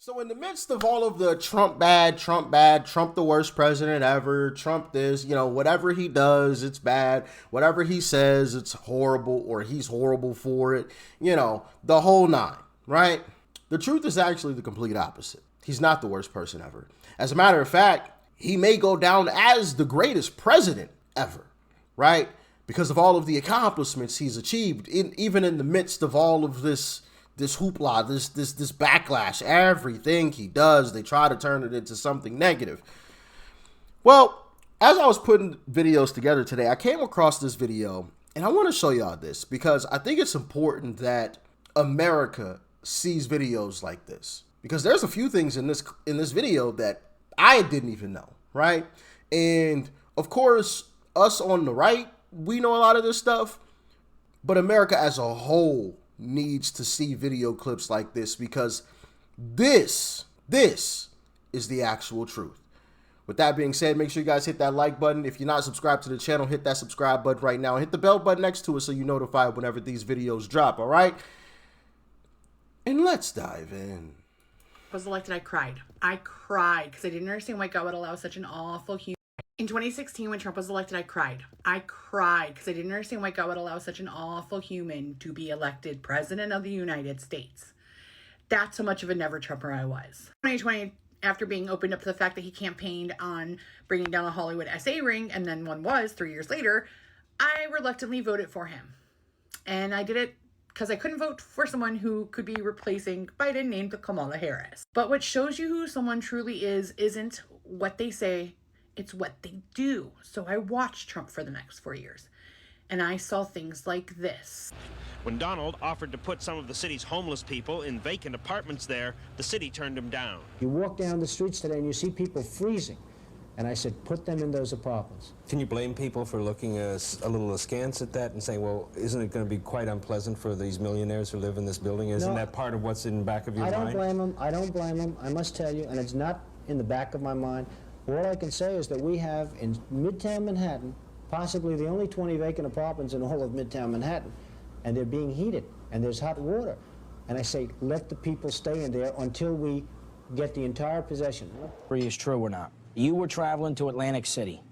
So in the midst of all of the Trump bad, Trump the worst president ever, Trump this, whatever he does, it's bad. Whatever he says, it's horrible or he's horrible for it. The whole nine, right? The truth is actually the complete opposite. He's not the worst person ever. As a matter of fact, he may go down as the greatest president ever, right? Because of all of the accomplishments he's achieved, even in the midst of all of this hoopla, this backlash, everything he does, they try to turn it into something negative. Well, as I was putting videos together today, I came across this video, and I want to show y'all this because I think it's important that America sees videos like this, because there's a few things in this video that I didn't even know, right? And of course, us on the right, we know a lot of this stuff, but America as a whole needs to see video clips like this, because this is the actual truth. With that being said, make sure you guys hit that like button. If you're not subscribed to the channel, hit that subscribe button right now and hit the bell button next to it so you're notified whenever these videos drop, all right? And let's dive in. Was elected, I cried because I didn't understand why God would allow such an awful human. In 2016, when Trump was elected, I cried because I didn't understand why God would allow such an awful human to be elected president of the United States. That's how much of a never-Trumper I was. 2020, after being opened up to the fact that he campaigned on bringing down the Hollywood SA ring, and then one was 3 years later, I reluctantly voted for him. And I did it because I couldn't vote for someone who could be replacing Biden named Kamala Harris. But what shows you who someone truly is isn't what they say, it's what they do. So I watched Trump for the next 4 years, and I saw things like this. When Donald offered to put some of the city's homeless people in vacant apartments there, the city turned him down. You walk down the streets today and you see people freezing. And I said, put them in those apartments. Can you blame people for looking a little askance at that and saying, well, isn't it going to be quite unpleasant for these millionaires who live in this building? Isn't that part of what's in the back of your mind? I don't blame them. I must tell you, and it's not in the back of my mind. All I can say is that we have in Midtown Manhattan possibly the only 20 vacant apartments in all of Midtown Manhattan. And they're being heated, and there's hot water. And I say, let the people stay in there until we get the entire possession. Is true or not? You were traveling to Atlantic City,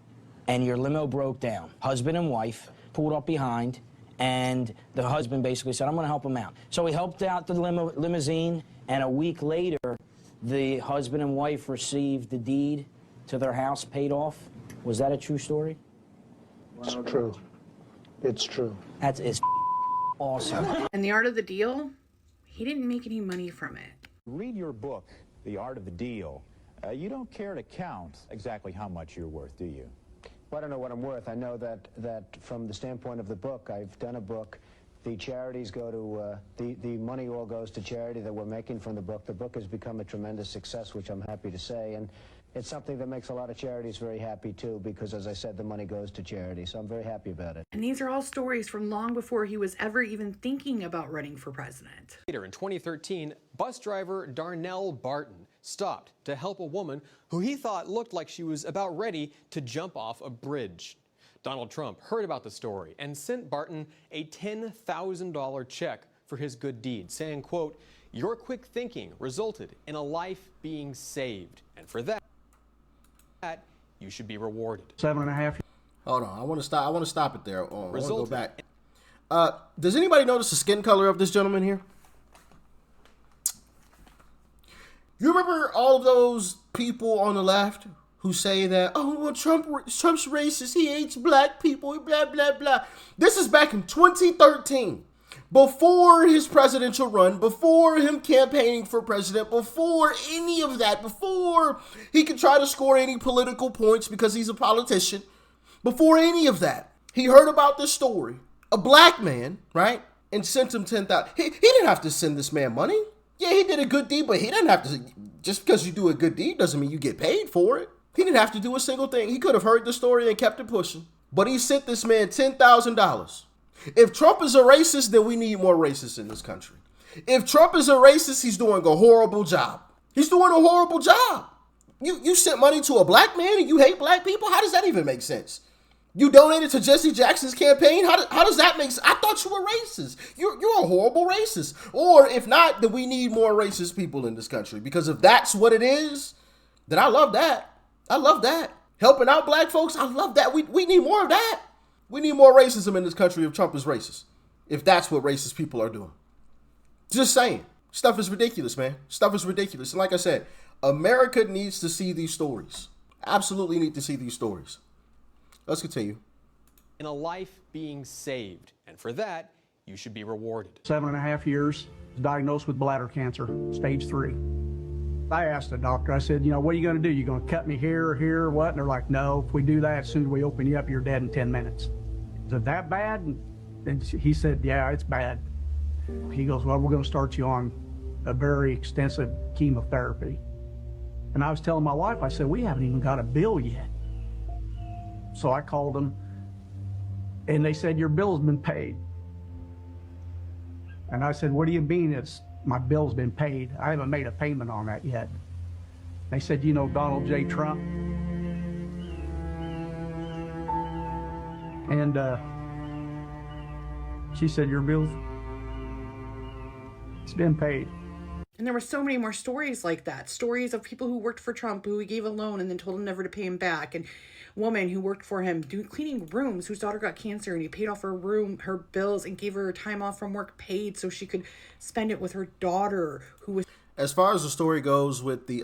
and your limo broke down. Husband and wife pulled up behind, and the husband basically said, I'm going to help him out. So he helped out the limousine, and a week later, the husband and wife received the deed to their house paid off. Was that a true story? It's true. It's true. It's awesome. And the art of the deal, he didn't make any money from it. Read your book, The Art of the Deal. You don't care to count exactly how much you're worth, do you? Well, I don't know what I'm worth. I know that from the standpoint of the book, I've done a book. The charities go to, the money all goes to charity that we're making from the book. The book has become a tremendous success, which I'm happy to say. And it's something that makes a lot of charities very happy, too, because, as I said, the money goes to charity. So I'm very happy about it. And these are all stories from long before he was ever even thinking about running for president. Later in 2013, bus driver Darnell Barton stopped to help a woman who he thought looked like she was about ready to jump off a bridge. Donald Trump heard about the story and sent Barton a $10,000 check for his good deed, saying, quote, "Your quick thinking resulted in a life being saved, and for that, you should be rewarded." 7.5. Hold on, I want to stop it there. I want to go back. Does anybody notice the skin color of this gentleman here? You remember all of those people on the left who say that, oh, well, Trump's racist, he hates black people, blah, blah, blah. This is back in 2013, before his presidential run, before him campaigning for president, before any of that, before he could try to score any political points because he's a politician, before any of that, he heard about this story, a black man, right, and sent him $10,000. He didn't have to send this man money. Yeah, he did a good deed, but he didn't have to. Just because you do a good deed doesn't mean you get paid for it. He didn't have to do a single thing. He could have heard the story and kept it pushing. But he sent this man $10,000. If Trump is a racist, then we need more racists in this country. If Trump is a racist, he's doing a horrible job. He's doing a horrible job. You sent money to a black man and you hate black people? How does that even make sense? You donated to Jesse Jackson's campaign? How does that make sense? I thought you were racist. You're a horrible racist. Or if not, then we need more racist people in this country. Because if that's what it is, then I love that. I love that. Helping out black folks, I love that. We need more of that. We need more racism in this country if Trump is racist. If that's what racist people are doing. Just saying. Stuff is ridiculous, man. Stuff is ridiculous. And like I said, America needs to see these stories. Absolutely need to see these stories. Let's continue. In a life being saved, and for that, you should be rewarded. 7.5 years, diagnosed with bladder cancer, stage 3. I asked the doctor, I said, you know, what are you going to do? You going to cut me here, or what? And they're like, no, if we do that, as soon as we open you up, you're dead in 10 minutes. Is it that bad? And he said, yeah, it's bad. He goes, well, we're going to start you on a very extensive chemotherapy. And I was telling my wife, I said, we haven't even got a bill yet. So I called them, and they said, your bill's been paid. And I said, what do you mean my bill's been paid? I haven't made a payment on that yet. They said, you know Donald J. Trump? And she said, your bill's, it's been paid. And there were so many more stories like that. Stories of people who worked for Trump, who he gave a loan and then told him never to pay him back. And woman who worked for him cleaning rooms, whose daughter got cancer, and he paid off her bills and gave her time off from work paid so she could spend it with her daughter, who was... As far as the story goes with the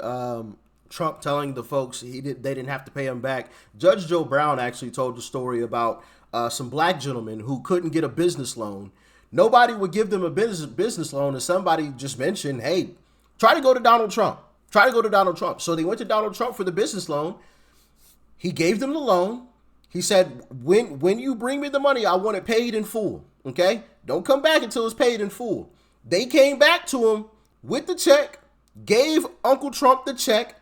Trump telling the folks they didn't have to pay him back, Judge Joe Brown actually told the story about some black gentlemen who couldn't get a business loan. Nobody would give them a business loan, and somebody just mentioned, hey, try to go to Donald Trump. Try to go to Donald Trump. So they went to Donald Trump for the business loan. He gave them the loan. He said, when you bring me the money, I want it paid in full. Okay? Don't come back until it's paid in full. They came back to him with the check, gave Uncle Trump the check.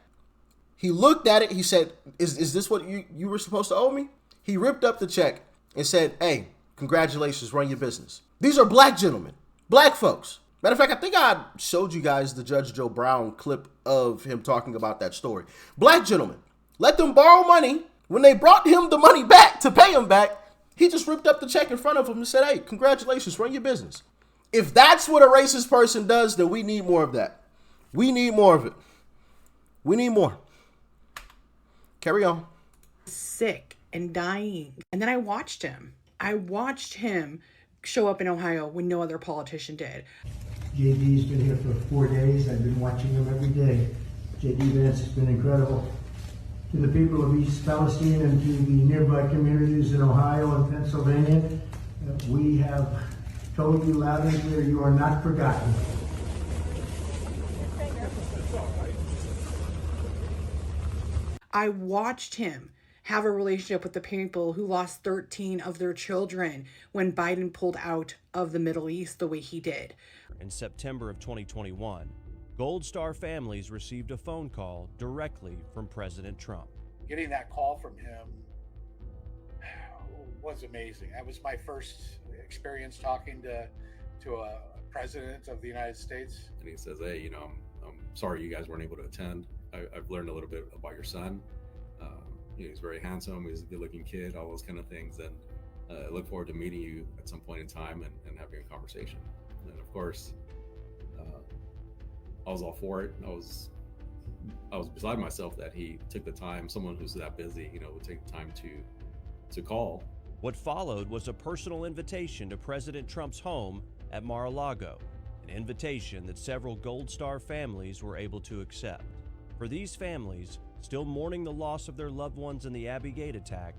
He looked at it. He said, is this what you were supposed to owe me? He ripped up the check and said, hey, congratulations, run your business. These are black gentlemen, black folks. Matter of fact, I think I showed you guys the Judge Joe Brown clip of him talking about that story. Black gentlemen, let them borrow money. When they brought him the money back to pay him back, he just ripped up the check in front of him and said, hey, congratulations, run your business. If that's what a racist person does, then we need more of that. We need more of it. We need more. Carry on. Sick and dying. And then I watched him show up in Ohio when no other politician did. JD's been here for 4 days. I've been watching him every day. JD Vance has been incredible. To the people of East Palestine and to the nearby communities in Ohio and Pennsylvania, we have told you loud and clear, you are not forgotten. I watched him have a relationship with the people who lost 13 of their children when Biden pulled out of the Middle East the way he did. In September of 2021, Gold Star families received a phone call directly from President Trump. Getting that call from him was amazing. That was my first experience talking to a president of the United States. And he says, hey, I'm sorry you guys weren't able to attend. I've learned a little bit about your son. He's very handsome, he's a good-looking kid, all those kind of things, and I look forward to meeting you at some point in time and having a conversation. And of course, I was all for it. I was beside myself that he took the time. Someone who's that busy, would take the time to call. What followed was a personal invitation to President Trump's home at Mar-a-Lago, an invitation that several Gold Star families were able to accept. For these families, still mourning the loss of their loved ones in the Abbey Gate attack,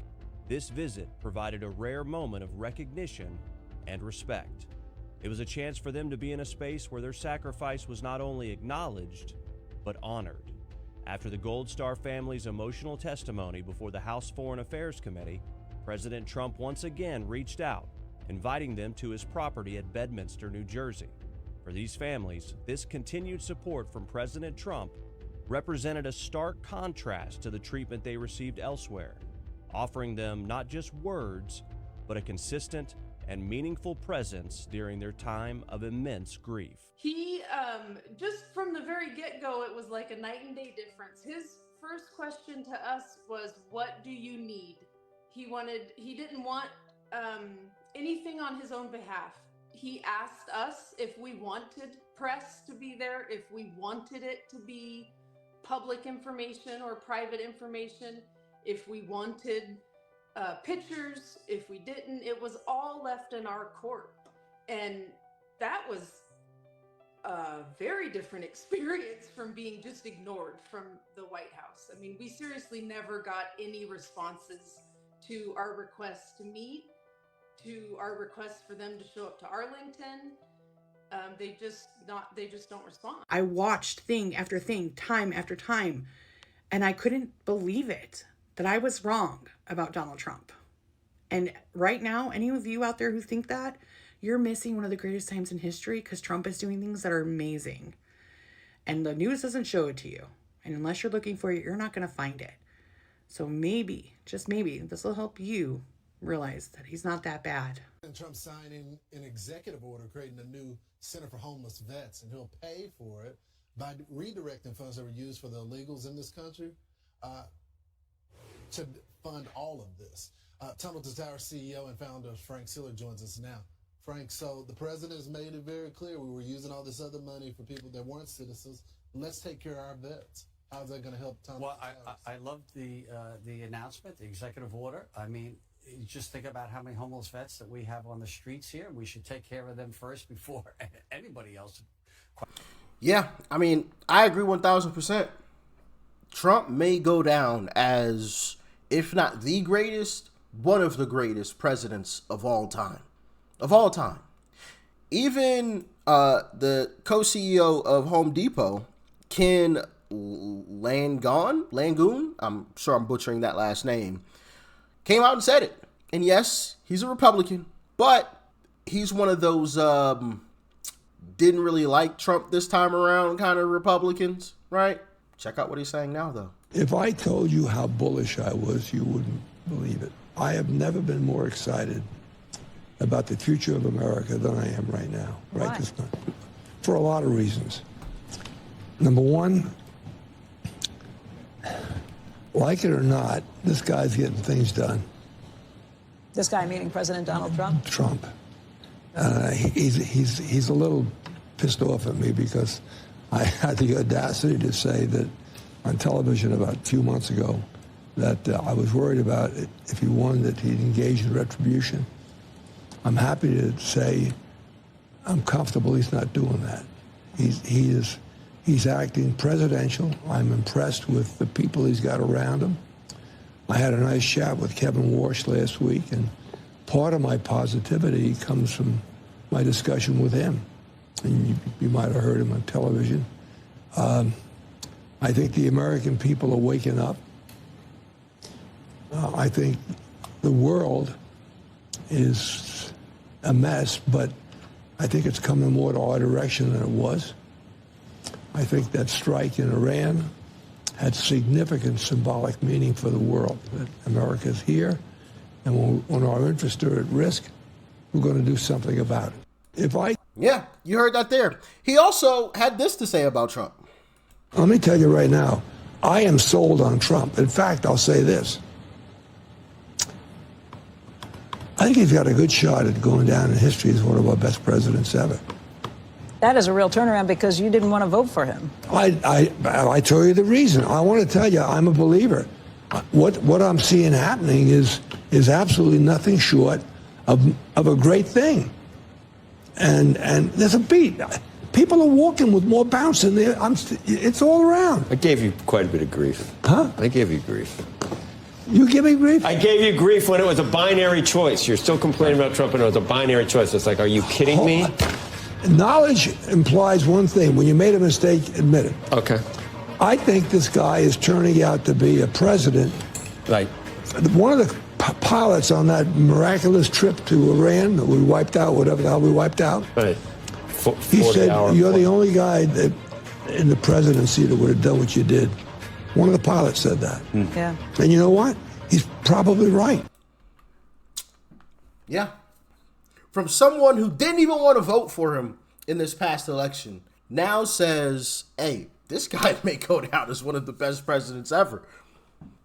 this visit provided a rare moment of recognition and respect. It was a chance for them to be in a space where their sacrifice was not only acknowledged, but honored. After the Gold Star family's emotional testimony before the House Foreign Affairs Committee, President Trump once again reached out, inviting them to his property at Bedminster, New Jersey. For these families, this continued support from President Trump represented a stark contrast to the treatment they received elsewhere, offering them not just words, but a consistent and meaningful presence during their time of immense grief. He, just from the very get-go, it was like a night and day difference. His first question to us was, what do you need? He didn't want anything on his own behalf. He asked us if we wanted press to be there, if we wanted it to be public information or private information, if we wanted pictures, if we didn't. It was all left in our court. And that was a very different experience from being just ignored from the White House. I mean, we seriously never got any responses to our requests to meet, to our requests for them to show up to Arlington. They just don't respond. I watched thing after thing, time after time, and I couldn't believe it that I was wrong about Donald Trump. And right now, any of you out there who think that, you're missing one of the greatest times in history, because Trump is doing things that are amazing. And the news doesn't show it to you. And unless you're looking for it, you're not going to find it. So maybe, just maybe, this will help you realize that he's not that bad. Trump signing an executive order creating a new Center for Homeless Vets, and he'll pay for it by redirecting funds that were used for the illegals in this country to fund all of this. Tunnel to Tower CEO and founder Frank Siller joins us now. Frank, so the president has made it very clear we were using all this other money for people that weren't citizens. Let's take care of our vets. How's that going to help Tunnel? Well, I love the announcement, the executive order. I mean, you just think about how many homeless vets that we have on the streets here. We should take care of them first before anybody else. Yeah, I mean, I agree 1,000%. Trump may go down as, if not the greatest, one of the greatest presidents of all time. Of all time. Even the co-CEO of Home Depot, Ken Langoon, I'm sure I'm butchering that last name, came out and said it. And yes, he's a Republican, but he's one of those didn't really like Trump this time around kind of Republicans, right? Check out what he's saying now, though. If I told you how bullish I was, you wouldn't believe it. I have never been more excited about the future of America than I am right now. Right this time. For a lot of reasons. Number one, like it or not, this guy's getting things done. This guy meaning President Donald Trump? Trump. He's a little pissed off at me because I had the audacity to say that on television about a few months ago that I was worried about it, if he won, that he'd engage in retribution. I'm happy to say I'm comfortable he's not doing that. He's acting presidential. I'm impressed with the people he's got around him. I had a nice chat with Kevin Warsh last week, and part of my positivity comes from my discussion with him. And you might have heard him on television. I think the American people are waking up. I think the world is a mess, but I think it's coming more to our direction than it was. I think that strike in Iran had significant symbolic meaning for the world, that America's here, and when our interests are at risk, we're going to do something about it. Yeah, you heard that there. He also had this to say about Trump. Let me tell you right now, I am sold on Trump. In fact, I'll say this. I think he's got a good shot at going down in history as one of our best presidents ever. That is a real turnaround because you didn't want to vote for him. I tell you the reason. I want to tell you, I'm a believer. What I'm seeing happening is absolutely nothing short of a great thing. And there's a beat. People are walking with more bounce in there. It's all around. I gave you quite a bit of grief. Huh? I gave you grief. You give me grief? I gave you grief when it was a binary choice. You're still complaining about Trump and it was a binary choice. It's like, are you kidding me? Knowledge implies one thing. When you made a mistake, admit it. Okay. I think this guy is turning out to be a president. Right. One of the pilots on that miraculous trip to Iran that we wiped out, whatever the hell we wiped out. Right. He said, you're the only guy that in the presidency that would have done what you did. One of the pilots said that. Yeah. And you know what? He's probably right. Yeah. From someone who didn't even want to vote for him in this past election, now says, hey, this guy may go down as one of the best presidents ever.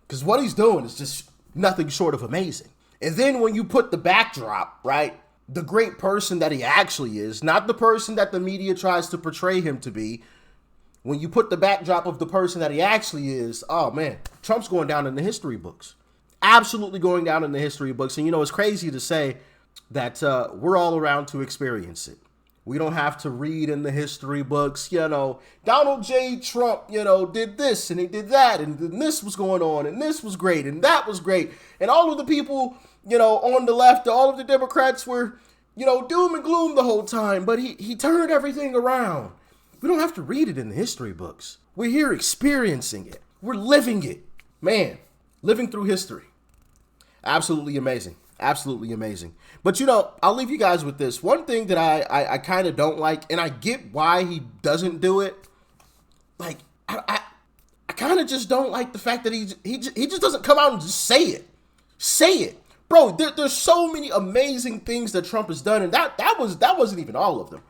Because what he's doing is just nothing short of amazing. And then when you put the backdrop, right, the great person that he actually is, not the person that the media tries to portray him to be, when you put the backdrop of the person that he actually is, oh man, Trump's going down in the history books. Absolutely going down in the history books. And you know, it's crazy to say that we're all around to experience it. We don't have to read in the history books, you know, Donald J. Trump, you know, did this and he did that, and this was going on, and this was great, and that was great. And all of the people, you know, on the left, all of the Democrats were, you know, doom and gloom the whole time, but he turned everything around. We don't have to read it in the history books. We're here experiencing it. We're living it. Man, living through history. Absolutely amazing. Absolutely amazing. But, you know, I'll leave you guys with this. One thing that I kind of don't like, and I get why he doesn't do it. Like, I kind of just don't like the fact that he just doesn't come out and just say it. Say it. Bro, there's so many amazing things that Trump has done, and that wasn't even all of them.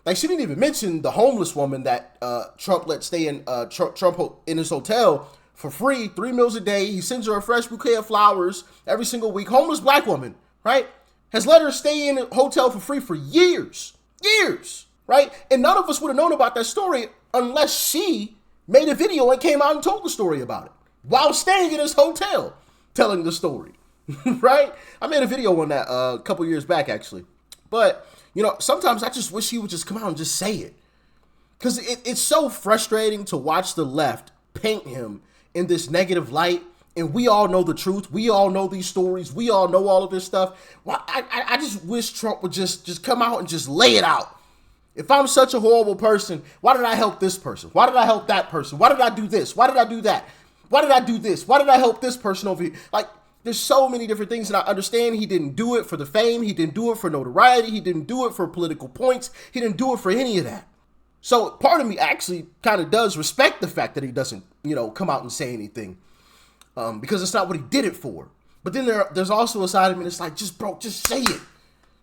Like, she didn't even mention the homeless woman that Trump let stay in Trump in his hotel for free, 3 meals a day. He sends her a fresh bouquet of flowers every single week. Homeless black woman, right? Has let her stay in a hotel for free for years, right? And none of us would have known about that story unless she made a video and came out and told the story about it while staying in his hotel, telling the story, right? I made a video on that a couple years back, actually. But, you know, sometimes I just wish he would just come out and just say it. Because it's so frustrating to watch the left paint him in this negative light. And we all know the truth. We all know these stories. We all know all of this stuff. Well, I just wish Trump would just come out and just lay it out. If I'm such a horrible person, why did I help this person? Why did I help that person? Why did I do this? Why did I do that? Why did I do this? Why did I help this person over here? Like, there's so many different things, and I understand he didn't do it for the fame. He didn't do it for notoriety. He didn't do it for political points. He didn't do it for any of that. So part of me actually kind of does respect the fact that he doesn't, you know, come out and say anything. Because it's not what he did it for. But then there's also a side of me that's like, just say it.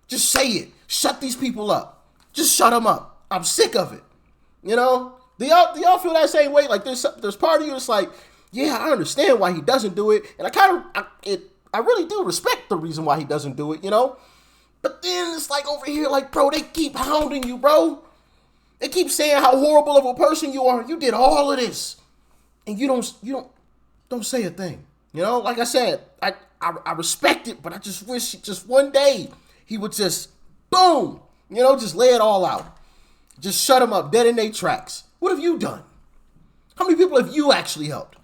Just say it. Shut these people up. Just shut them up. I'm sick of it. You know? Do y'all feel that same way? Like there's part of you that's like, yeah, I understand why he doesn't do it. And I really do respect the reason why he doesn't do it, you know? But then it's like over here, like, bro, they keep hounding you, bro. They keep saying how horrible of a person you are. You did all of this. And you don't say a thing. You know, like I said, I respect it, but I just wish just one day he would just, boom, you know, just lay it all out. Just shut them up dead in their tracks. What have you done? How many people have you actually helped?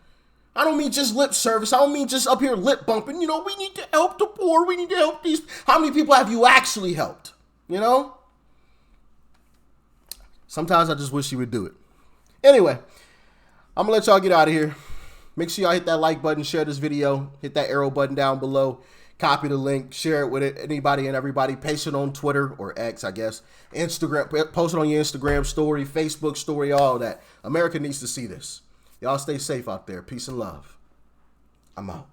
I don't mean just lip service. I don't mean just up here lip bumping. You know, we need to help the poor. We need to help these. How many people have you actually helped? You know? Sometimes I just wish he would do it. Anyway, I'm going to let y'all get out of here. Make sure y'all hit that like button, share this video, hit that arrow button down below, copy the link, share it with anybody and everybody, paste it on Twitter or X, I guess, Instagram, post it on your Instagram story, Facebook story, all that. America needs to see this. Y'all stay safe out there. Peace and love. I'm out.